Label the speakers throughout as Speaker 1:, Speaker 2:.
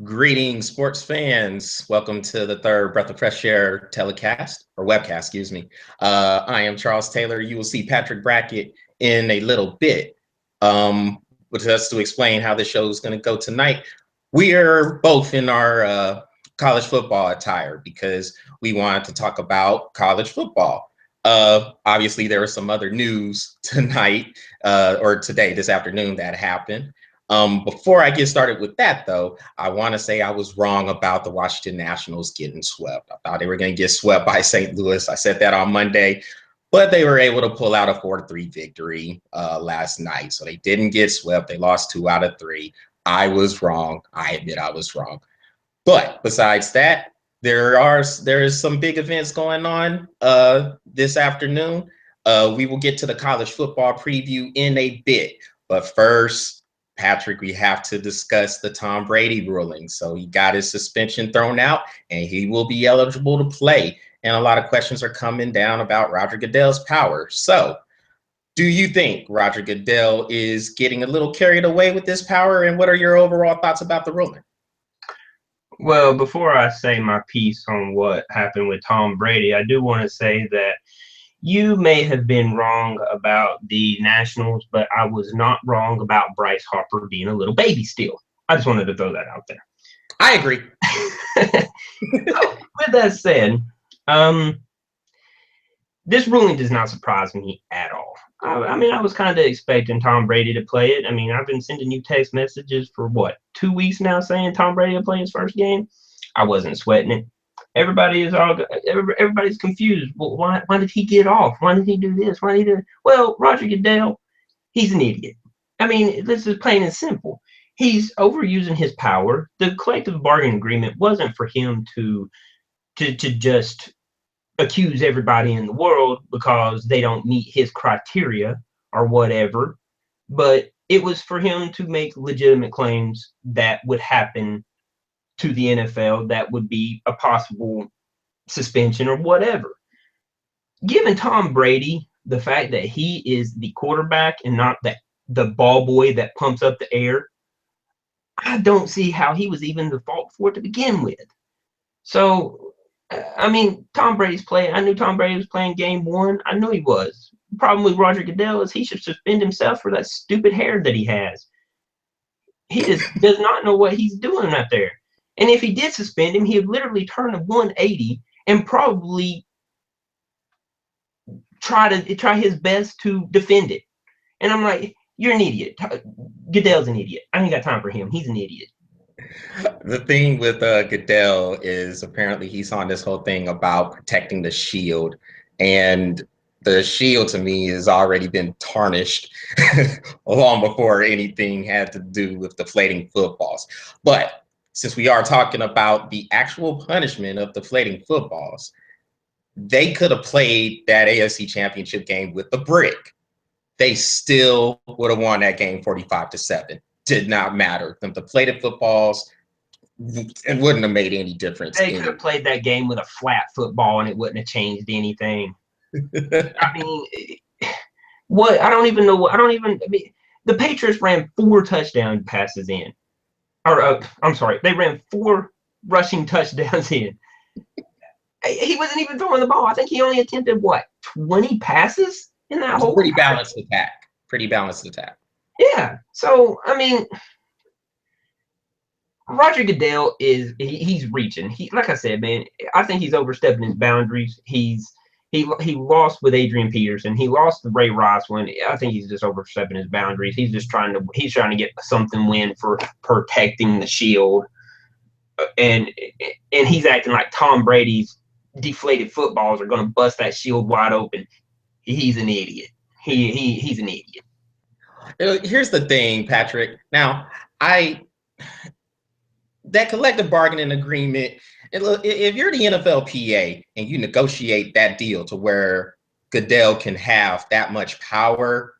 Speaker 1: Greetings, sports fans. Welcome to the third Breath of Fresh Air telecast, or webcast, excuse me. I am Charles Taylor. You will see Patrick Brackett in a little bit. With us to explain how the show is going to go tonight. We are both in our college football attire because we wanted to talk about college football. Obviously, there was some other news tonight or today, this afternoon, that happened. Before I get started with that, though, I want to say I was wrong about the Washington Nationals getting swept. I thought they were going to get swept by St. Louis. I said that on Monday, but they were able to pull out a 4-3 victory last night. So they didn't get swept. They lost 2 out of 3. I was wrong. I admit I was wrong. But besides that, there is some big events going on this afternoon. We will get to the college football preview in a bit. But first, Patrick, we have to discuss the Tom Brady ruling. So he got his suspension thrown out and he will be eligible to play. And a lot of questions are coming down about Roger Goodell's power. So do you think Roger Goodell is getting a little carried away with this power? And what are your overall thoughts about the ruling?
Speaker 2: Well, before I say my piece on what happened with Tom Brady, I do want to say that you may have been wrong about the Nationals, but I was not wrong about Bryce Harper being a little baby still. I just wanted to throw that out there.
Speaker 1: I agree.
Speaker 2: So, with that said, this ruling does not surprise me at all. I mean, I was kind of expecting Tom Brady to play it. I mean, I've been sending you text messages for what, 2 weeks now saying Tom Brady will play his first game. I wasn't sweating it. Everybody's confused. Well, why did he get off? Why did he do this? Why did he do? Well, Roger Goodell, he's an idiot. I mean, this is plain and simple. He's overusing his power. The collective bargaining agreement wasn't for him to just accuse everybody in the world because they don't meet his criteria or whatever, but it was for him to make legitimate claims that would happen to the NFL that would be a possible suspension or whatever. Given Tom Brady the fact that he is the quarterback and not the ball boy that pumps up the air, I don't see how he was even the fault for it to begin with. So, I mean, Tom Brady's playing. I knew Tom Brady was playing game one. I knew he was. The problem with Roger Goodell is he should suspend himself for that stupid hair that he has. He just does not know what he's doing out there. And if he did suspend him, he would literally turn a 180 and probably try his best to defend it. And I'm like, you're an idiot. Goodell's an idiot. I ain't got time for him. He's an idiot.
Speaker 1: The thing with Goodell is apparently he's on this whole thing about protecting the shield, and the shield to me has already been tarnished long before anything had to do with deflating footballs. But since we are talking about the actual punishment of deflating footballs, they could have played that AFC Championship game with the brick. They still would have won that game 45-7. Did not matter. Them deflated footballs, it wouldn't have made any difference.
Speaker 2: They could have played that game with a flat football and it wouldn't have changed anything. I mean, what? I don't even know. I mean, the Patriots ran 4 touchdown passes in. Or, I'm sorry, they ran 4 rushing touchdowns in. He wasn't even throwing the ball. I think he only attempted, what, 20 passes in that whole
Speaker 1: pretty balanced attack. Pretty balanced attack.
Speaker 2: Yeah. So, I mean, Roger Goodell he's reaching. Like I said, man, I think he's overstepping his boundaries. He lost with Adrian Peterson. He lost the Ray Rice one. I think he's just overstepping his boundaries. He's trying to get something win for protecting the shield, and he's acting like Tom Brady's deflated footballs are going to bust that shield wide open. He's an idiot. He's an idiot.
Speaker 1: Here's the thing, Patrick. Now, that collective bargaining agreement, if you're the NFLPA and you negotiate that deal to where Goodell can have that much power,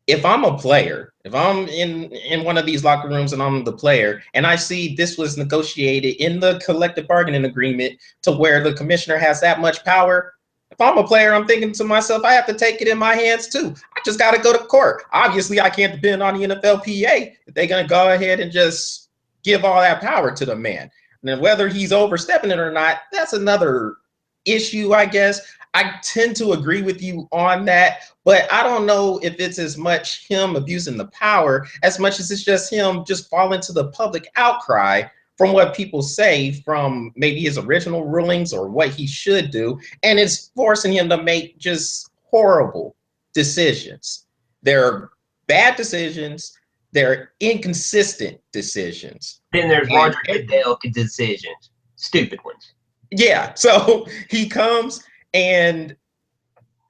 Speaker 1: if I'm a player, if I'm in one of these locker rooms and I'm the player, and I see this was negotiated in the collective bargaining agreement to where the commissioner has that much power, if I'm a player, I'm thinking to myself, I have to take it in my hands too. I just got to go to court. Obviously, I can't depend on the NFLPA if they're going to go ahead and just give all that power to the man. And then whether he's overstepping it or not, that's another issue, I guess. I tend to agree with you on that, but I don't know if it's as much him abusing the power as much as it's just him just falling to the public outcry from what people say from maybe his original rulings or what he should do, and it's forcing him to make just horrible decisions. They're bad decisions. They're inconsistent decisions.
Speaker 2: Then there's Roger Goodell decisions, stupid ones.
Speaker 1: Yeah, so he comes and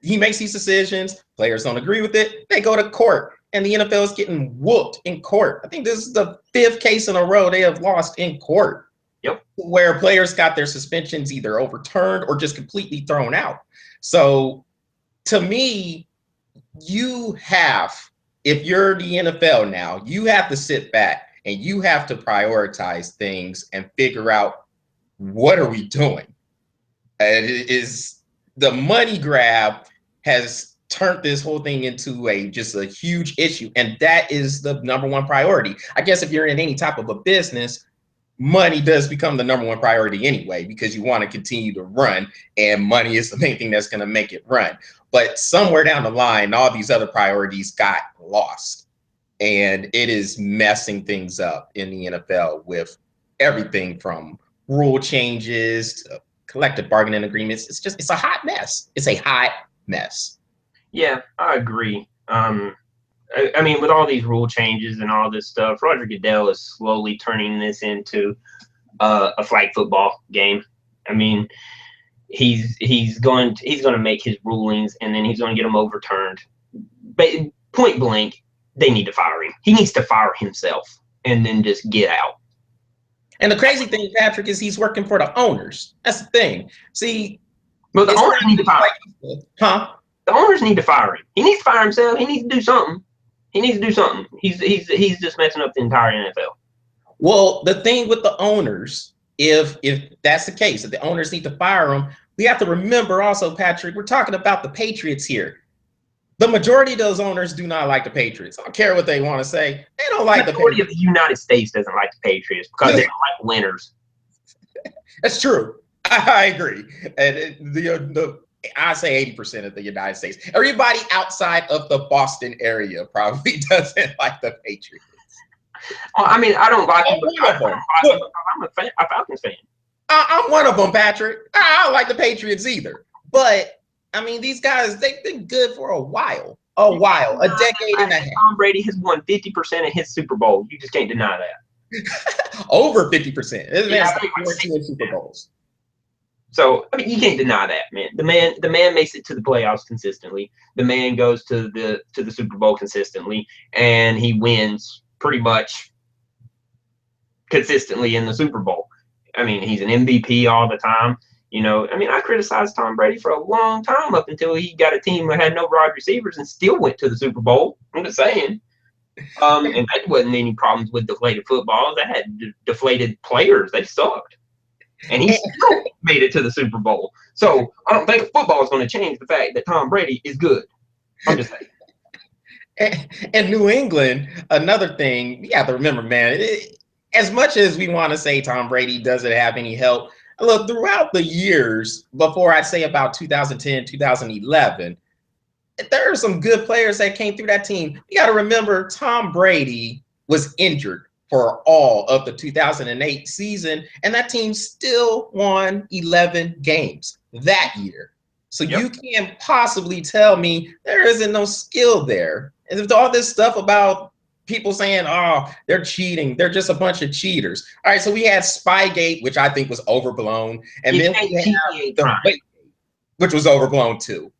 Speaker 1: he makes these decisions. Players don't agree with it. They go to court, and the NFL is getting whooped in court. I think this is the 5th case in a row they have lost in court.
Speaker 2: Yep.
Speaker 1: Where players got their suspensions either overturned or just completely thrown out. So to me, if you're the NFL now, you have to sit back and you have to prioritize things and figure out, what are we doing? The money grab has turned this whole thing into just a huge issue, and that is the number one priority. I guess if you're in any type of a business, money does become the number one priority anyway, because you want to continue to run, and money is the main thing that's going to make it run. But somewhere down the line, all these other priorities got lost, and it is messing things up in the NFL with everything from rule changes to collective bargaining agreements. It's a hot mess. It's a hot mess.
Speaker 2: Yeah, I agree. I mean, with all these rule changes and all this stuff, Roger Goodell is slowly turning this into a flag football game. I mean, he's going to make his rulings, and then he's going to get them overturned. But point blank, they need to fire him. He needs to fire himself and then just get out.
Speaker 1: And the crazy thing, Patrick, is he's working for the owners. That's the thing. See,
Speaker 2: but the owners need to fire him.
Speaker 1: Huh?
Speaker 2: The owners need to fire him. He needs to fire himself. He needs to do something. He's just messing up the entire NFL.
Speaker 1: Well, the thing with the owners, if that's the case, if the owners need to fire him, we have to remember also, Patrick, we're talking about the Patriots here. The majority of those owners do not like the Patriots. I don't care what they want to say. They don't like the
Speaker 2: majority of the United States doesn't like the Patriots because they don't like winners.
Speaker 1: That's true. I agree. And I say 80% of the United States. Everybody outside of the Boston area probably doesn't like the Patriots.
Speaker 2: Well, I mean, I don't like them, but I'm a Falcons fan.
Speaker 1: I'm one of them, Patrick. I don't like the Patriots either. But I mean, these guys, they've been good for a decade and a half.
Speaker 2: Tom Brady has won 50% of his Super Bowl. You just can't deny that.
Speaker 1: Over 50%. This man's like 14 Super Bowls.
Speaker 2: So I mean, you can't deny that, man. The man makes it to the playoffs consistently. The man goes to the Super Bowl consistently, and he wins pretty much consistently in the Super Bowl. I mean, he's an MVP all the time. You know, I mean, I criticized Tom Brady for a long time up until he got a team that had no wide receivers and still went to the Super Bowl. I'm just saying. And that wasn't any problems with deflated footballs. They had deflated players. They sucked. And he still made it to the Super Bowl. So I don't think football is going to change the fact that Tom Brady is good. I'm just saying.
Speaker 1: And New England, another thing, you have to remember, man, as much as we want to say Tom Brady doesn't have any help, look, throughout the years, before I'd say about 2010, 2011, there are some good players that came through that team. You got to remember, Tom Brady was injured for all of the 2008 season, and that team still won 11 games that year. So you can't possibly tell me there isn't no skill there. And there's all this stuff about people saying, oh, they're cheating. They're just a bunch of cheaters. All right, so we had Spygate, which I think was overblown. And then we had the Wait, which was overblown too.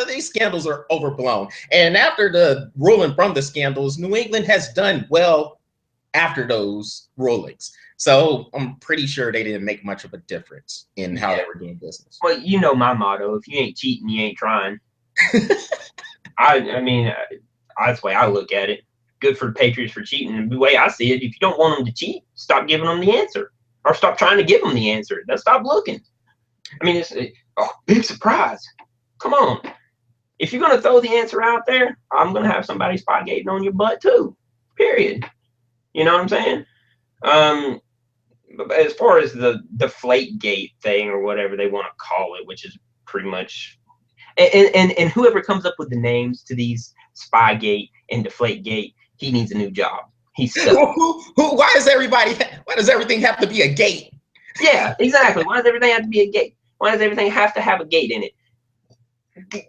Speaker 1: These scandals are overblown. And after the ruling from the scandals, New England has done well after those rulings. So I'm pretty sure they didn't make much of a difference in how they were doing business.
Speaker 2: Well, you know my motto, if you ain't cheating, you ain't trying. I mean, that's the way I look at it. Good for the Patriots for cheating. And the way I see it, if you don't want them to cheat, stop giving them the answer. Or stop trying to give them the answer. Then stop looking. I mean, it's big surprise. Come on. If you're gonna throw the answer out there, I'm gonna have somebody spot gating on your butt too. Period. You know what I'm saying? As far as the deflate gate thing or whatever they want to call it, which is pretty much and whoever comes up with the names to these Spygate and Deflategate, he needs a new job. He's stuck.
Speaker 1: Why does everything have to be a gate?
Speaker 2: Yeah, exactly. Why does everything have to be a gate? Why does everything have to have a gate in it?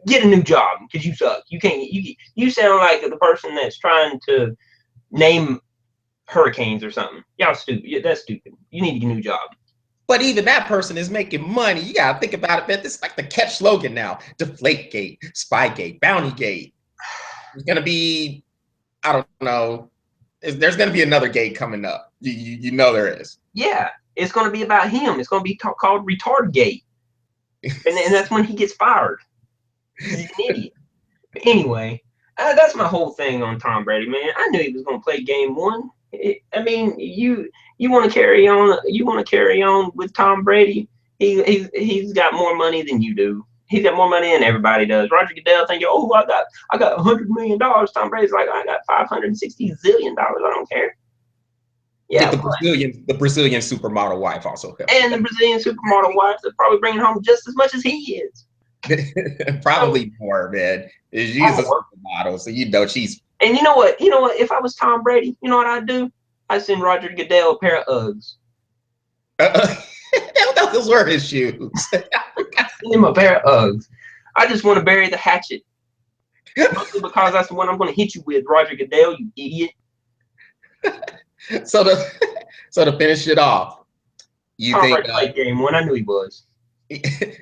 Speaker 2: Get a new job because you suck. You can't. You sound like the person that's trying to name hurricanes or something. Y'all stupid. That's stupid. You need to get a new job.
Speaker 1: But even that person is making money. You gotta think about it, man. This is like the catch slogan now: Deflategate, Spygate, Bountygate. It's gonna be, I don't know. There's gonna be another gate coming up. You know there is.
Speaker 2: Yeah, it's gonna be about him. It's gonna be called Retardgate, and that's when he gets fired. He's an idiot. But anyway, that's my whole thing on Tom Brady, man. I knew he was gonna play game one. I mean, you want to carry on. You want to carry on with Tom Brady. He's got more money than you do. He's got more money than everybody does. Roger Goodell thinking, oh, I got $100 million. Tom Brady's like, I got $560 zillion. I don't care.
Speaker 1: Yeah, the Brazilian supermodel wife also helps.
Speaker 2: And the Brazilian supermodel wife is probably bringing home just as much as he is.
Speaker 1: Probably more, man. She's a supermodel, so you know she's.
Speaker 2: And you know what? If I was Tom Brady, you know what I'd do? I'd send Roger Goodell a pair of Uggs.
Speaker 1: Those were his shoes.
Speaker 2: Send him a pair of Uggs. I just want to bury the hatchet. Mostly because that's the one I'm going to hit you with, Roger Goodell, you idiot.
Speaker 1: So to finish it off, you think
Speaker 2: played game one? I knew he was.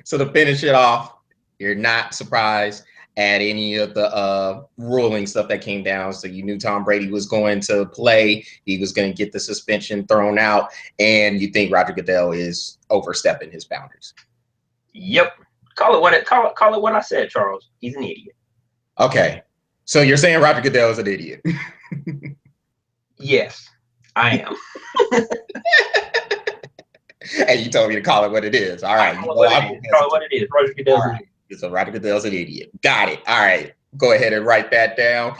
Speaker 1: So to finish it off, you're not surprised at any of the ruling stuff that came down. So you knew Tom Brady was going to play. He was going to get the suspension thrown out, and you think Roger Goodell is overstepping his boundaries.
Speaker 2: Yep. Call it what I said, Charles. He's an idiot.
Speaker 1: Okay. So you're saying Roger Goodell is an idiot?
Speaker 2: Yes, I am.
Speaker 1: Hey, you told me to call it what it is. All right.
Speaker 2: Call it what it is. Roger Goodell's an idiot.
Speaker 1: So Roger Goodell's an idiot. Got it. All right. Go ahead and write that down.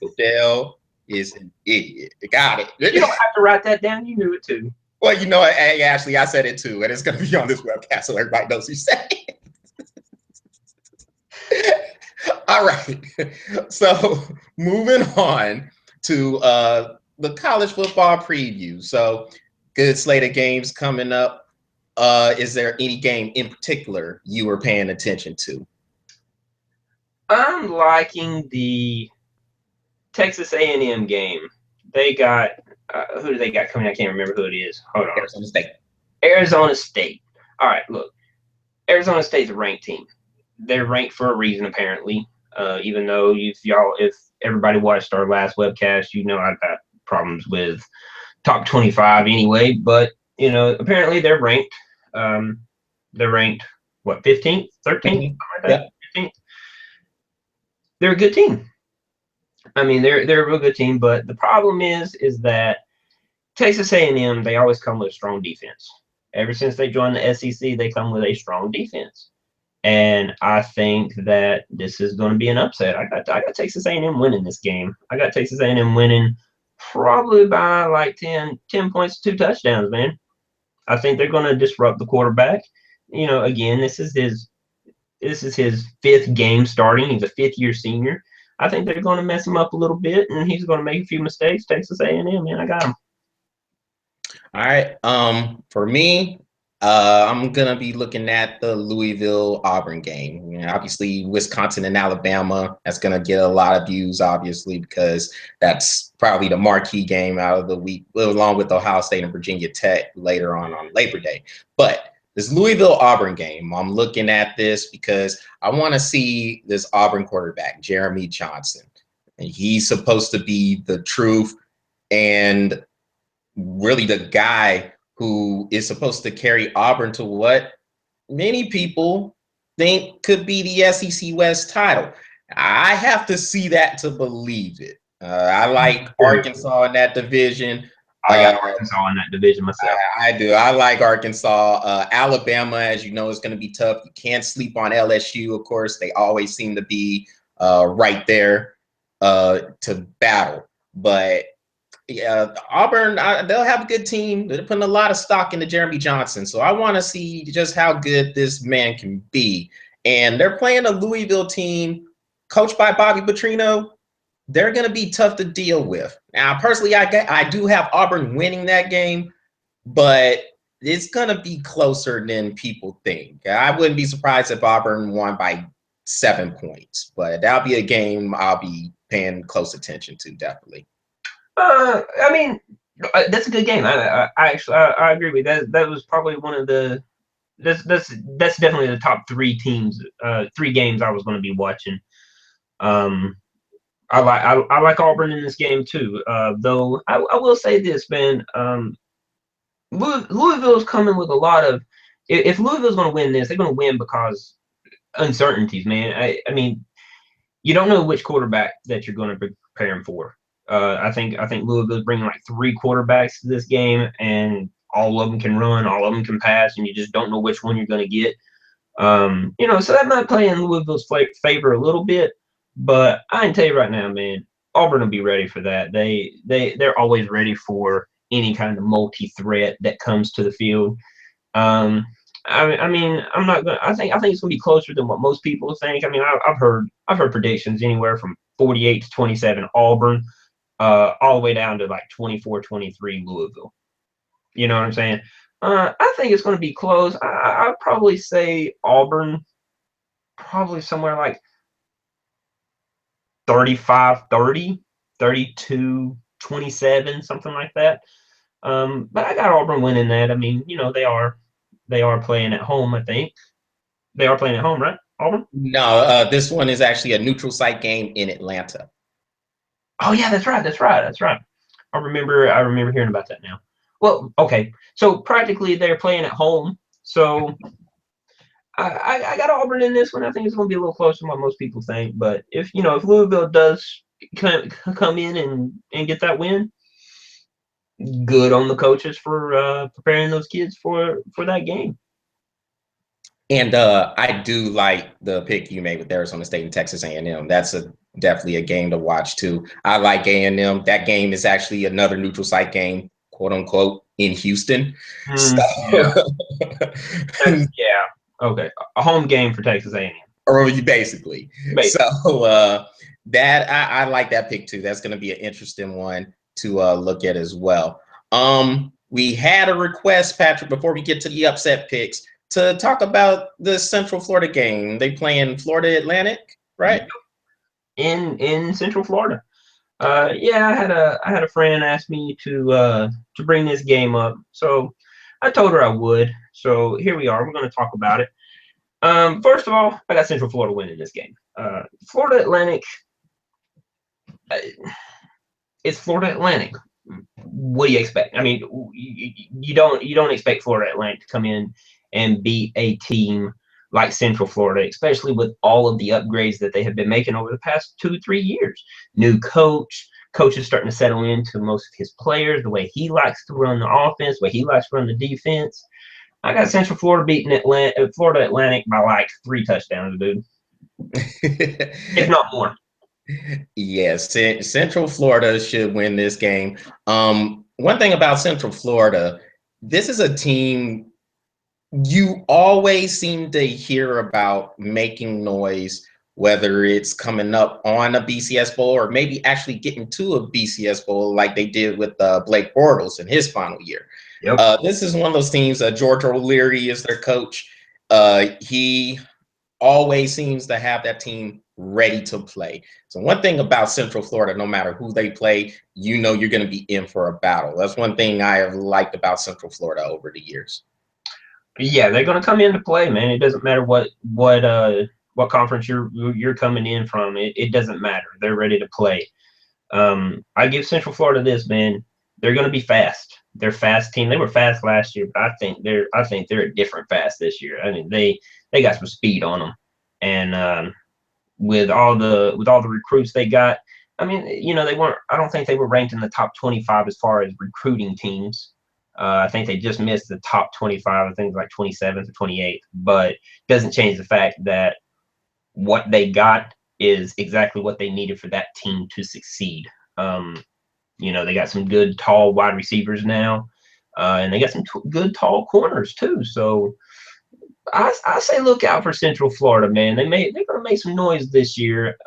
Speaker 1: Goodell is an idiot. Got it.
Speaker 2: You don't have to write that down. You knew it too.
Speaker 1: Well, you know, hey, Ashley, I said it too, and it's going to be on this webcast so everybody knows you said it. All right. So moving on to the college football preview. So good slate of games coming up. Is there any game in particular you were paying attention to?
Speaker 2: I'm liking the Texas A&M game. They got who do they got coming? I can't remember who it is. Hold on.
Speaker 1: Arizona State.
Speaker 2: Arizona State. All right, look. Arizona State's a ranked team. They're ranked for a reason, apparently. Even though if everybody watched our last webcast, you know I've got problems with top 25 anyway. But apparently they're ranked. They're ranked what, 15th, 13th,
Speaker 1: Yeah.
Speaker 2: 15th. They're a good team. I mean, they're a real good team, but the problem is that Texas A&M, they always come with a strong defense. Ever since they joined the SEC, they come with a strong defense, and I think that this is going to be an upset. I got Texas A&M winning this game. I got Texas A&M winning probably by like 10 points, 2 touchdowns, man. I think they're going to disrupt the quarterback. Again, this is his 5th game starting. He's a 5th-year senior. I think they're going to mess him up a little bit, and he's going to make a few mistakes. Texas A&M, man, I got him.
Speaker 1: All right. For me, I'm gonna be looking at the Louisville-Auburn game. Obviously, Wisconsin and Alabama. That's gonna get a lot of views, obviously, because that's probably the marquee game out of the week, along with Ohio State and Virginia Tech later on Labor Day. But this Louisville-Auburn game, I'm looking at this because I want to see this Auburn quarterback, Jeremy Johnson. And he's supposed to be the truth and really the guy who is supposed to carry Auburn to what many people think could be the SEC West title. I have to see that to believe it. I like Arkansas in that division.
Speaker 2: I got Arkansas in that division myself.
Speaker 1: I do. I like Arkansas. Alabama, as you know, is going to be tough. You can't sleep on LSU, of course. They always seem to be right there to battle. But yeah, Auburn, they'll have a good team. They're putting a lot of stock into Jeremy Johnson. So I want to see just how good this man can be. And they're playing a Louisville team coached by Bobby Petrino. They're going to be tough to deal with. Now, personally, I do have Auburn winning that game, but it's going to be closer than people think. I wouldn't be surprised if Auburn won by 7 points, but that'll be a game I'll be paying close attention to, definitely.
Speaker 2: I mean, that's a good game. I actually agree with that. That was probably one of the that's definitely the top 3 games I was going to be watching. I like Auburn in this game too. Though I will say this, man. Louisville's coming with a lot of. If Louisville's going to win this, they're going to win because uncertainties, man. I mean, you don't know which quarterback that you're going to be preparing for. I think Louisville's bringing like 3 quarterbacks to this game, and all of them can run, all of them can pass, and you just don't know which one you're going to get. So that might play in Louisville's favor a little bit, but I can tell you right now, man, Auburn will be ready for that. They're always ready for any kind of multi-threat that comes to the field. I mean, I'm not gonna. I think it's gonna be closer than what most people think. I mean, I've heard predictions anywhere from 48-27 Auburn, all the way down to like 24-23 Louisville. You know what I'm saying? I think it's going to be close. I'd probably say Auburn, probably somewhere like 35-30, 32-27, something like that. But I got Auburn winning that. I mean, they are playing at home, I think. They are playing at home, right? Auburn?
Speaker 1: No, this one is actually a neutral site game in Atlanta.
Speaker 2: Oh yeah, that's right. I remember hearing about that now. Well, okay. So practically they're playing at home. So I got Auburn in this one. I think it's going to be a little closer than what most people think. But if Louisville does come in and get that win, good on the coaches for preparing those kids for that game.
Speaker 1: And I do like the pick you made with Arizona State and Texas A&M. That's definitely a game to watch too. I like A&M. That game is actually another neutral site game, quote unquote, in Houston.
Speaker 2: Yeah. Yeah. Okay. A home game for Texas A&M.
Speaker 1: Or basically. So that I like that pick too. That's going to be an interesting one to look at as well. We had a request, Patrick, before we get to the upset picks, to talk about the Central Florida game. They play in Florida Atlantic, right?
Speaker 2: In Central Florida. Yeah, I had a friend ask me to bring this game up, so I told her I would. So here we are. We're going to talk about it. First of all, I got Central Florida winning this game. Florida Atlantic. It's Florida Atlantic. What do you expect? I mean, you don't expect Florida Atlantic to come in and beat a team like Central Florida, especially with all of the upgrades that they have been making over the past 2-3 years. New coach is starting to settle into most of his players, the way he likes to run the offense, the way he likes to run the defense. I got Central Florida beating Florida Atlantic by like 3 touchdowns, dude. If not more.
Speaker 1: Yes, Central Florida should win this game. One thing about Central Florida, this is a team you always seem to hear about making noise, whether it's coming up on a BCS Bowl or maybe actually getting to a BCS Bowl like they did with Blake Bortles in his final year.
Speaker 2: Yep.
Speaker 1: This is one of those teams. George O'Leary is their coach. He always seems to have that team ready to play. So one thing about Central Florida, no matter who they play, you're going to be in for a battle. That's one thing I have liked about Central Florida over the years.
Speaker 2: Yeah, they're going to come into play, man. It doesn't matter what conference you're coming in from. It doesn't matter. They're ready to play. I give Central Florida this, man. They're going to be fast. They're a fast team. They were fast last year, but I think they're a different fast this year. I mean, they got some speed on them, and with all the recruits they got, I mean, they weren't. I don't think they were ranked in the top 25 as far as recruiting teams. I think they just missed the top 25. I think like 27th or 28th, but doesn't change the fact that what they got is exactly what they needed for that team to succeed. They got some good tall wide receivers now, and they got some good tall corners too. So I say look out for Central Florida, man. They're gonna make some noise this year.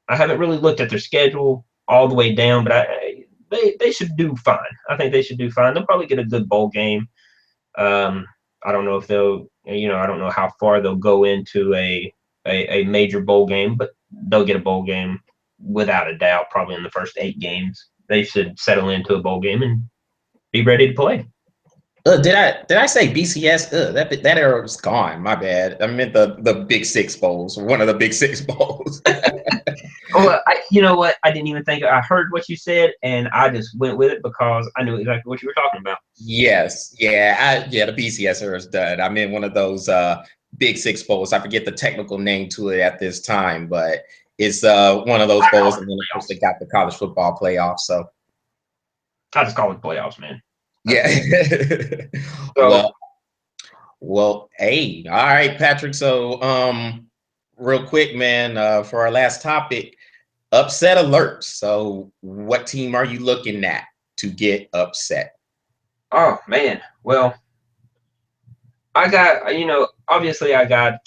Speaker 2: I haven't really looked at their schedule all the way down, but they should do fine. I think they should do fine. They'll probably get a good bowl game. I don't know if they'll, I don't know how far they'll go into a major bowl game, but they'll get a bowl game without a doubt. Probably in the first 8 games, they should settle into a bowl game and be ready to play.
Speaker 1: Did I say BCS? That era was gone. My bad. I meant the Big Six bowls, one of the Big Six bowls.
Speaker 2: Oh, you know what? I didn't even think. I heard what you said, and I just went with it because I knew exactly what you were talking about.
Speaker 1: Yes, yeah, the BCS era is done. I'm in one of those Big Six bowls. I forget the technical name to it at this time, but it's one of those bowls, and then of course they got the college football playoffs. So
Speaker 2: I just call it playoffs, man.
Speaker 1: yeah.
Speaker 2: So,
Speaker 1: well, hey, all right, Patrick. So real quick, man, for our last topic, upset alerts. So what team are you looking at to get upset?
Speaker 2: oh man, well, I got obviously I got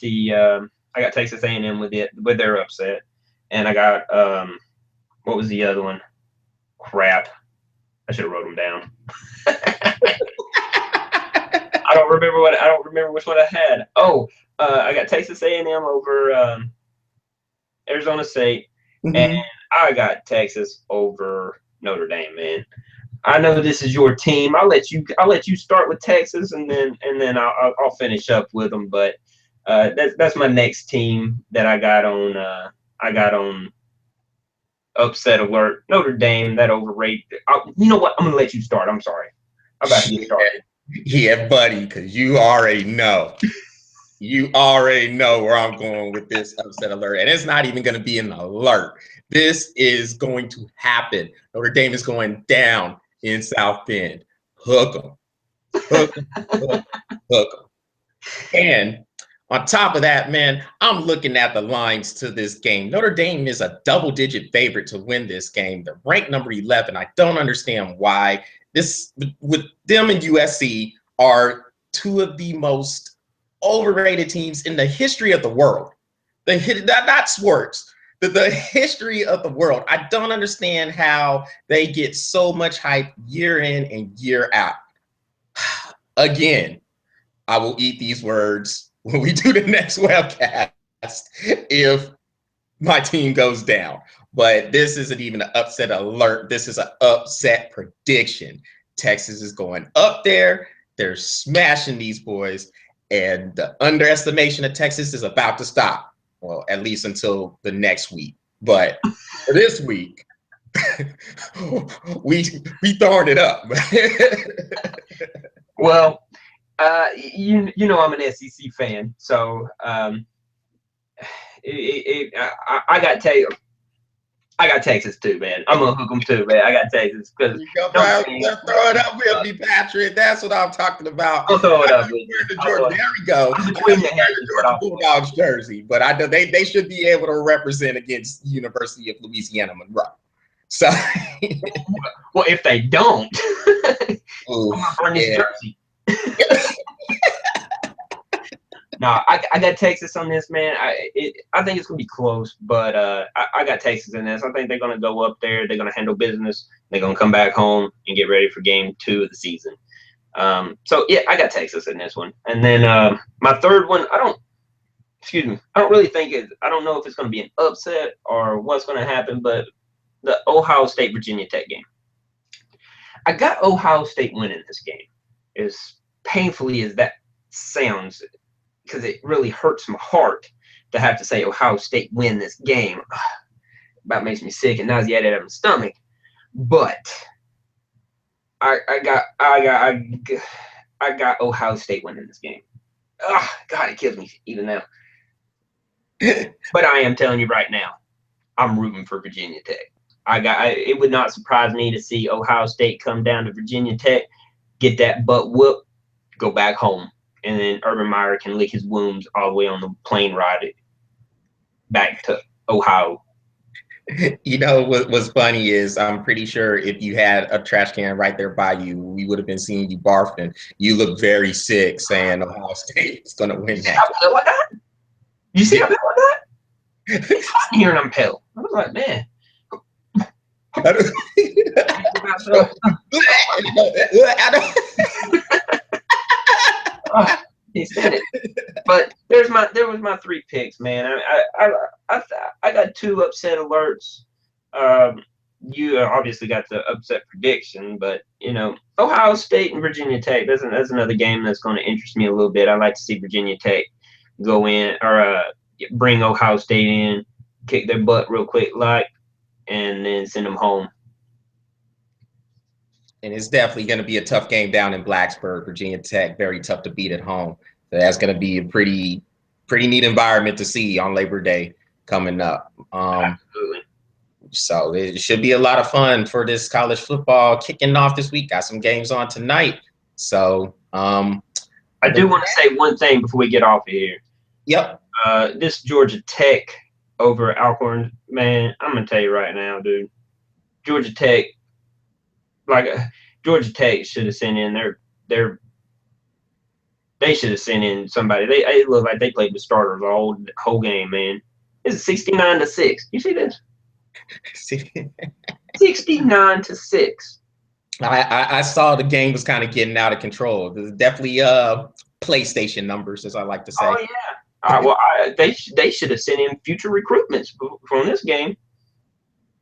Speaker 2: Texas A&M with their upset, and I got what was the other one? Crap, I should have wrote them down. I don't remember which one I had. Oh, I got Texas A&M over Arizona State, and
Speaker 1: Mhm.
Speaker 2: I got Texas over Notre Dame. Man, I know this is your team. I'll let you start with Texas, and then I'll finish up with them. But that's my next team that I got on. I got on upset alert. Notre Dame, that overrated. You know what? I'm gonna let you start. I'm sorry. I'm about to get started.
Speaker 1: Yeah, buddy, because you already know. You already know where I'm going with this upset alert. And it's not even going to be an alert. This is going to happen. Notre Dame is going down in South Bend. Hook them. Hook them. Hook, hook them. And on top of that, man, I'm looking at the lines to this game. Notre Dame is a double-digit favorite to win this game. They're ranked number 11. I don't understand why. This with them and USC are two of the most overrated teams in the history of the world. Not sports, the history of the world. I don't understand how they get so much hype year in and year out. Again, I will eat these words when we do the next webcast if my team goes down. But this isn't even an upset alert. This is an upset prediction. Texas is going up there. They're smashing these boys. And the underestimation of Texas is about to stop. Well, at least until the next week. But for this week, we throwing it up.
Speaker 2: Well, I'm an SEC fan, so I got I got Texas too, man. I'm gonna hook them too, man. I got Texas because
Speaker 1: Throw it up with me, Patrick. That's what I'm talking about.
Speaker 2: I'll throw it up.
Speaker 1: There we go.
Speaker 2: I'm between the hedges,
Speaker 1: Georgia Bulldogs jersey, but I know they should be able to represent against University of Louisiana Monroe. So,
Speaker 2: well, if they don't,
Speaker 1: ooh,
Speaker 2: I'm gonna burn this jersey. No, I got Texas on this, man. I think it's gonna be close, but I got Texas in this. I think they're gonna go up there. They're gonna handle business. They're gonna come back home and get ready for game 2 of the season. So yeah, I got Texas in this one. And then my third one, I don't really think I don't know if it's gonna be an upset or what's gonna happen, but the Ohio State Virginia Tech game. I got Ohio State winning this game, as painfully as that sounds, because it really hurts my heart to have to say Ohio State win this game. About makes me sick and nauseated out of my stomach. But I got Ohio State winning this game. God, it kills me even now. But I am telling you right now, I'm rooting for Virginia Tech. It would not surprise me to see Ohio State come down to Virginia Tech, get that butt whooped, go back home, and then Urban Meyer can lick his wounds all the way on the plane ride back to Ohio.
Speaker 1: You know what's funny is I'm pretty sure if you had a trash can right there by you, we would have been seeing you barfing. You look very sick, saying Ohio State is going to win that.
Speaker 2: How pale I got? You see how pale I got? It's hot in here and I'm pale. I was like, man. He said it. But there was my 3 picks, man. I got 2 upset alerts. You obviously got the upset prediction, but Ohio State and Virginia Tech. That's another game that's going to interest me a little bit. I like to see Virginia Tech go in or bring Ohio State in, kick their butt real quick, and then send them home.
Speaker 1: And it's definitely going to be a tough game down in Blacksburg, Virginia Tech. Very tough to beat at home. So that's going to be a pretty neat environment to see on Labor Day coming up.
Speaker 2: Absolutely.
Speaker 1: So it should be a lot of fun for this college football kicking off this week. Got some games on tonight. So
Speaker 2: I do want to say one thing before we get off of here.
Speaker 1: Yep.
Speaker 2: This Georgia Tech over Alcorn, man, I'm going to tell you right now, dude. Georgia Tech should have sent in they should have sent in somebody. It looked like they played with starters the whole game, man. It's 69-6. You see this? 69-6.
Speaker 1: I saw the game was kind of getting out of control. There's definitely PlayStation numbers, as I like to say.
Speaker 2: Oh yeah. They should have sent in future recruitments from this game.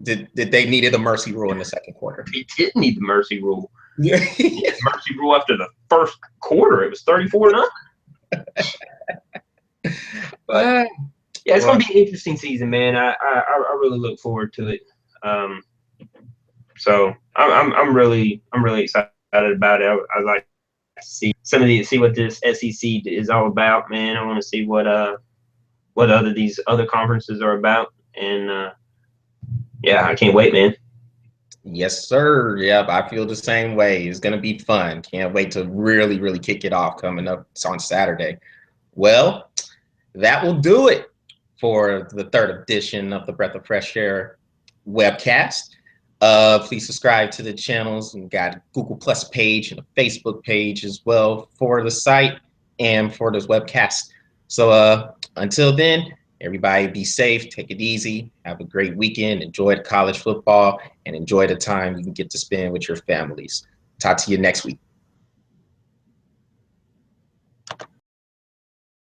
Speaker 1: Did they needed a mercy rule in the second quarter?
Speaker 2: He didn't need the mercy rule. Mercy rule after the first quarter. It was 34-0. But yeah, it's gonna be an interesting season, man. I really look forward to it. So I'm really excited about it. I like to see see what this SEC is all about, man. I want to see what these other conferences are about, and yeah, I can't wait, man.
Speaker 1: Yes, sir. Yep, I feel the same way. It's gonna be fun. Can't wait to really kick it off coming up on Saturday. Well, that will do it for the 3rd edition of the Breath of Fresh Air webcast. Please subscribe to the channels. We've got a Google Plus page and a Facebook page as well for the site and for this webcast. So until then, everybody be safe, take it easy, have a great weekend, enjoy college football, and enjoy the time you can get to spend with your families. Talk to you next week.